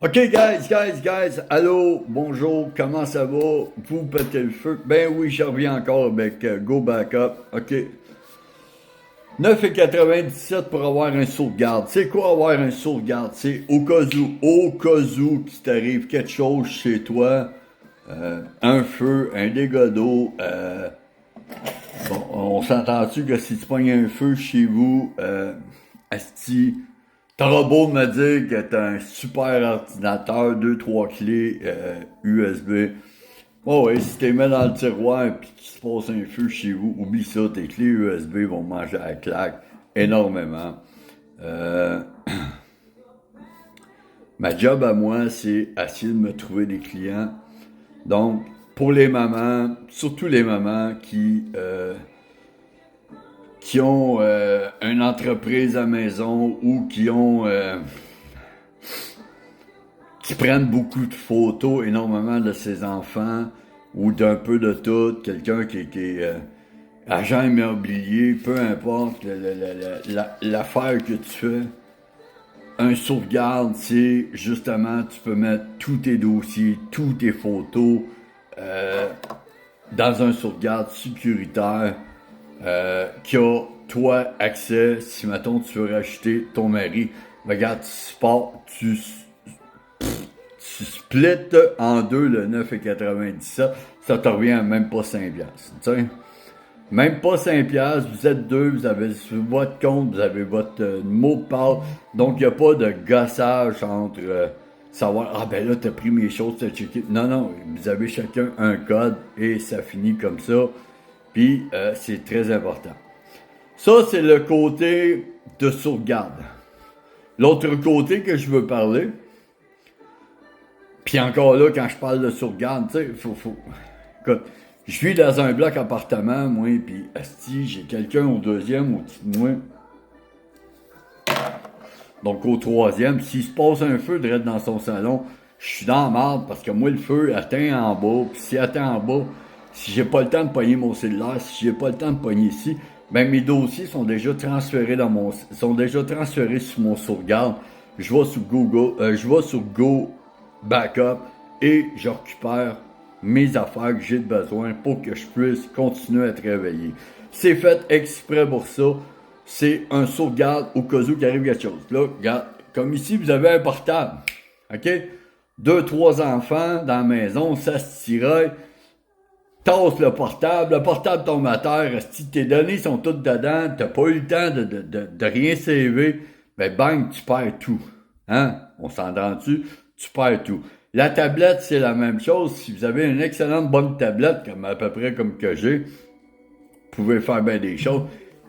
OK, guys, allô, bonjour, comment ça va? Vous pétez le feu? Ben oui, je reviens encore avec Go Backup. OK. 9,97 pour avoir un sauvegarde. C'est quoi avoir un sauvegarde? C'est au cas où qu'il t'arrive quelque chose chez toi, un feu, un dégât d'eau, bon, on s'entend-tu que si tu pognes un feu chez vous, asti, t'auras beau me dire que t'as un super ordinateur, deux, trois clés USB. Oh ouais, si t'es mets dans le tiroir et qu'il se passe un feu chez vous, oublie ça, tes clés USB vont manger à la claque énormément. Euh, Ma job à moi, c'est essayer de me trouver des clients. Donc, pour les mamans, surtout les mamans qui ont une entreprise à maison ou qui prennent beaucoup de photos énormément de ses enfants ou d'un peu de tout, quelqu'un qui est agent immobilier, peu importe l'affaire que tu fais, un sauvegarde, c'est justement, tu peux mettre tous tes dossiers, toutes tes photos dans un sauvegarde sécuritaire qui a, toi, accès, si, mettons, tu veux racheter ton mari, regarde, tu splits en deux le 9,97, ça te revient à même pas 5 piastres, tu sais. Même pas 5 piastres, vous êtes deux, vous avez sur votre compte, vous avez votre mot de passe, donc il n'y a pas de gossage entre savoir, ah ben là, t'as pris mes choses, t'as checké. Non, non, vous avez chacun un code et ça finit comme ça, puis c'est très important. Ça, c'est le côté de sauvegarde. L'autre côté que je veux parler, puis encore là, quand je parle de sauvegarde, tu sais, écoute, je vis dans un bloc appartement, moi, puis asti, j'ai quelqu'un au deuxième, au-dessus de moi. Donc au troisième, s'il se passe un feu direct dans son salon, je suis dans la marde parce que moi, le feu atteint en bas, puis s'il atteint en bas, si j'ai pas le temps de pogner mon cellulaire, si j'ai pas le temps de pogner ici, ben mes dossiers sont déjà transférés sur mon sauvegarde. Je vais sur Google, je vais sur Go Backup et je récupère mes affaires que j'ai besoin pour que je puisse continuer à travailler. C'est fait exprès pour ça. C'est un sauvegarde au cas où il arrive quelque chose. Là, regarde, comme ici, vous avez un portable. OK? Deux, trois enfants dans la maison, ça se tiraille. Tasse le portable tombe à terre, si tes données sont toutes dedans, t'as pas eu le temps de rien sauver, ben bang, tu perds tout. Hein? On s'entend dessus, tu perds tout. La tablette, c'est la même chose. Si vous avez une excellente bonne tablette, comme à peu près comme que j'ai, vous pouvez faire bien des choses.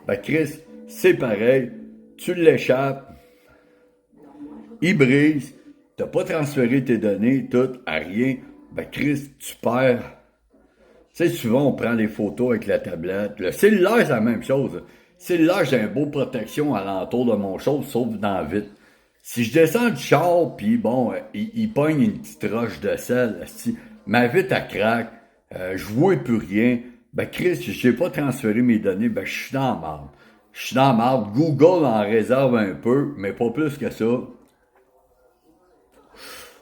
Ben Chris, c'est pareil. Tu l'échappes, il brise, t'as pas transféré tes données, toutes à rien. Ben Chris, tu perds. Tu sais, souvent, on prend des photos avec la tablette. Le cellulaire, c'est la même chose. Le cellulaire, j'ai un beau protection alentour de mon chose, sauf dans la vitre. Si je descends du char, puis bon, il pogne une petite roche de sel, si ma vitre, elle craque, je vois plus rien, ben Chris, j'ai pas transféré mes données, ben je suis dans la marde. Je suis dans la marde. Google en réserve un peu, mais pas plus que ça.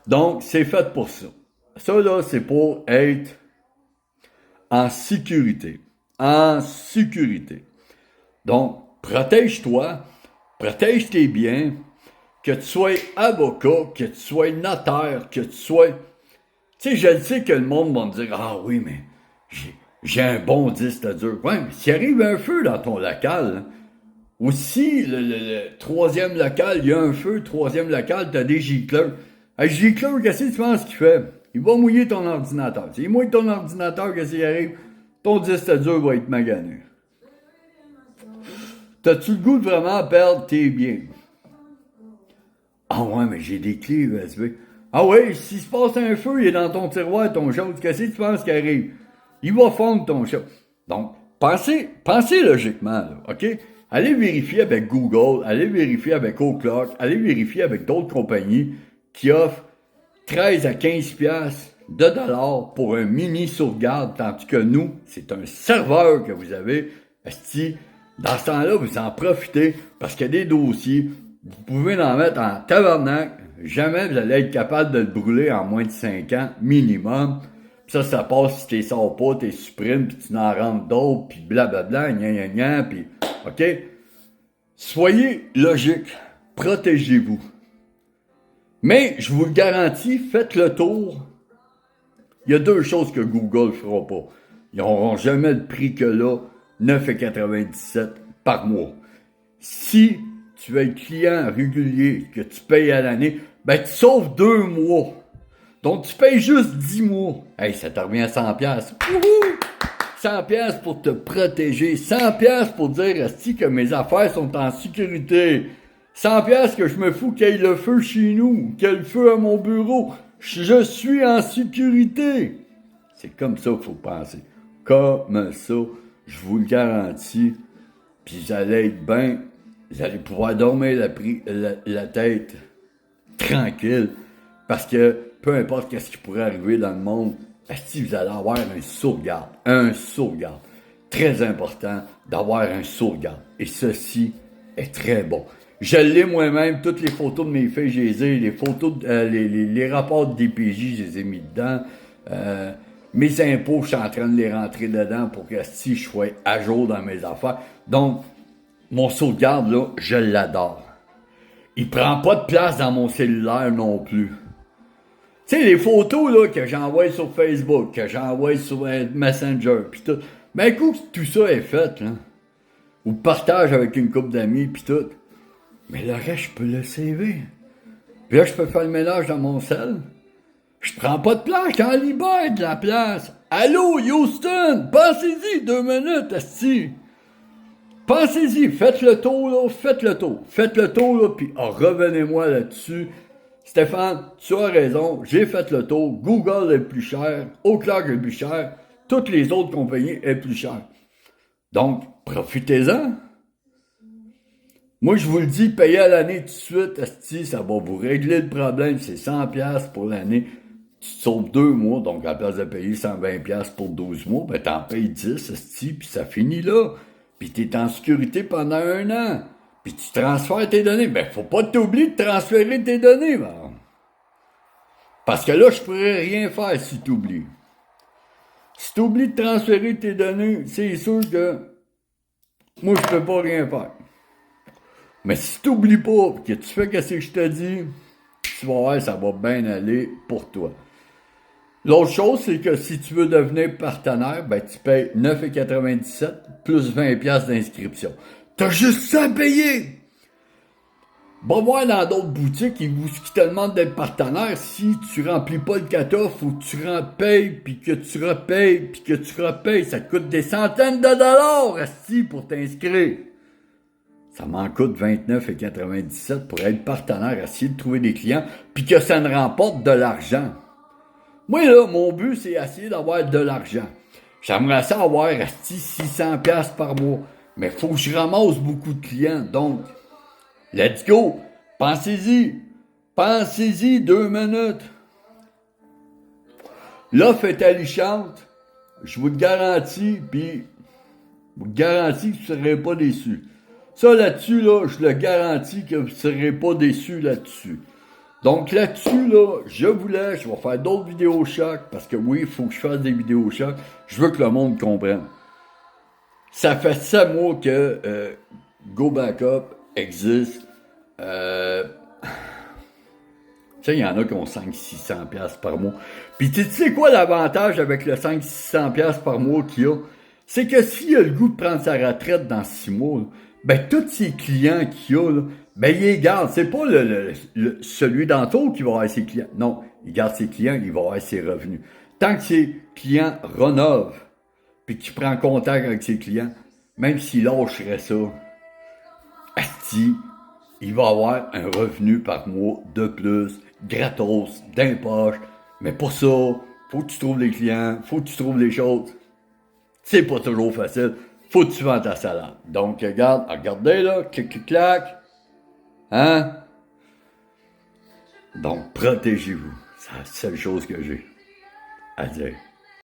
Donc, c'est fait pour ça. Ça, là, c'est pour être en sécurité. En sécurité. Donc, protège-toi, protège tes biens, que tu sois avocat, que tu sois notaire, que tu sois... Tu sais, je le sais que le monde va me dire, ah oui, mais j'ai un bon disque dur. Ouais, mais s'il arrive un feu dans ton local, ou si le troisième local, il y a un feu, troisième local, t'as des gicleurs. Un gicleur, qu'est-ce que tu penses qu'il fait? Il va mouiller ton ordinateur. S'il mouille ton ordinateur, qu'est-ce qui arrive? Ton disque dur va être magané. T'as-tu le goût de vraiment perdre tes biens? Ah ouais, mais j'ai des clés USB. Ah ouais, s'il se passe un feu, il est dans ton tiroir, ton chose, qu'est-ce que tu penses qui arrive? Il va fondre ton chose. Donc, pensez logiquement, là, OK? Allez vérifier avec Google, allez vérifier avec O'Clock, allez vérifier avec d'autres compagnies qui offrent 13 à 15 piastres de dollars pour un mini sauvegarde, tandis que nous, c'est un serveur que vous avez. Esti, dans ce temps-là, vous en profitez parce qu'il y a des dossiers, vous pouvez en mettre en tabarnak, Jamais vous allez être capable de le brûler en moins de 5 ans, minimum. Puis ça passe si t'es sors pas, t'es supprimes, puis tu n'en rentres d'autres, puis blablabla, gna gna gna, puis... OK? Soyez logique. Protégez-vous. Mais, je vous le garantis, faites le tour. Il y a 2 choses que Google ne fera pas. Ils n'auront jamais le prix que là, 9,97 par mois. Si tu es client régulier, que tu payes à l'année, ben tu sauves 2 mois. Donc tu payes juste 10 mois. Hey, ça te revient à 100$. Wouhou! 100$ pour te protéger. 100$ pour dire asti que mes affaires sont en sécurité. 100$ que je me fous qu'il y ait le feu chez nous, qu'il y ait le feu à mon bureau. Je suis en sécurité. C'est comme ça qu'il faut penser. Comme ça, je vous le garantis. Puis vous allez être bien, vous allez pouvoir dormir la tête tranquille. Parce que peu importe qu'est-ce qui pourrait arriver dans le monde, si vous allez avoir un sauvegarde. Un sauvegarde. Très important d'avoir un sauvegarde. Et ceci est très bon. Je l'ai moi-même, toutes les photos de mes filles, je les ai, les photos, les rapports de DPJ, je les ai mis dedans. Mes impôts, je suis en train de les rentrer dedans pour que si je sois à jour dans mes affaires. Donc, mon sauvegarde, là, je l'adore. Il prend pas de place dans mon cellulaire non plus. Tu sais, les photos là, que j'envoie sur Facebook, que j'envoie sur Messenger, pis tout. Ben, écoute, tout ça est fait, là. Ou partage avec une couple d'amis, pis tout. Mais le reste, je peux le sauver. Puis là, je peux faire le ménage dans mon sel. Je prends pas de place, j'en libère de la place. Allô, Houston, pensez-y 2 minutes, asti. Pensez-y, faites le tour, là, faites le tour. Faites le tour, là, puis revenez-moi là-dessus. Stéphane, tu as raison, j'ai fait le tour. Google est plus cher, Oclair est plus cher, toutes les autres compagnies est plus cher. Donc, profitez-en. Moi, je vous le dis, payez à l'année tout de suite, asti, ça va vous régler le problème, c'est 100$ pour l'année. Tu te sauves 2 mois, donc à la place de payer 120$ pour 12 mois, ben t'en payes 10, asti, puis ça finit là. Puis t'es en sécurité pendant 1 an. Puis tu transfères tes données. Ben, faut pas t'oublier de transférer tes données, man. Parce que là, je pourrais rien faire si t'oublies. Si t'oublies de transférer tes données, c'est sûr que moi, je peux pas rien faire. Mais si t'oublies pas, que tu fais ce que je te dis, tu vas voir, ça va bien aller pour toi. L'autre chose, c'est que si tu veux devenir partenaire, ben tu payes 9,97 plus 20$ d'inscription. T'as juste ça à payer! Va voir dans d'autres boutiques, qui te demandent d'être partenaire. Si tu remplis pas le cutoff, faut que tu payes, puis que tu repayes, puis que tu repayes. Ça te coûte des centaines de dollars, asti, pour t'inscrire. Ça m'en coûte 29,97 pour être partenaire, essayer de trouver des clients, puis que ça ne remporte de l'argent. Moi, là, mon but, c'est essayer d'avoir de l'argent. J'aimerais ça avoir, asti, 600$ par mois. Mais faut que je ramasse beaucoup de clients, donc... Let's go! Pensez-y! Pensez-y 2 minutes! L'offre est alléchante. Je vous le garantis, puis... Je vous garantis que vous ne serez pas déçus. Ça, là-dessus, là, je le garantis que vous ne serez pas déçus là-dessus. Donc, là-dessus, là, je vous laisse. Je vais faire d'autres vidéos chocs, parce que oui, il faut que je fasse des vidéos chocs. Je veux que le monde comprenne. Ça fait 7 mois que Go Backup existe. Tu sais, il y en a qui ont 500-600$ par mois. Puis tu sais quoi l'avantage avec le 500-600$ par mois qu'il y a? C'est que s'il a le goût de prendre sa retraite dans 6 mois, là, ben tous ses clients qu'il a, là, ben il les garde. C'est pas celui d'entour qui va avoir ses clients. Non, il garde ses clients, il va avoir ses revenus. Tant que ses clients rénovent, puis qu'il prend contact avec ses clients, même s'il lâcherait ça, asti, il va avoir un revenu par mois de plus, gratos, d'impoche. Mais pour ça, faut que tu trouves les clients, faut que tu trouves les choses. C'est pas toujours facile. Faut que tu vends ta salade. Donc, regardez là, clic, clic, clac. Hein? Donc, protégez-vous. C'est la seule chose que j'ai à dire.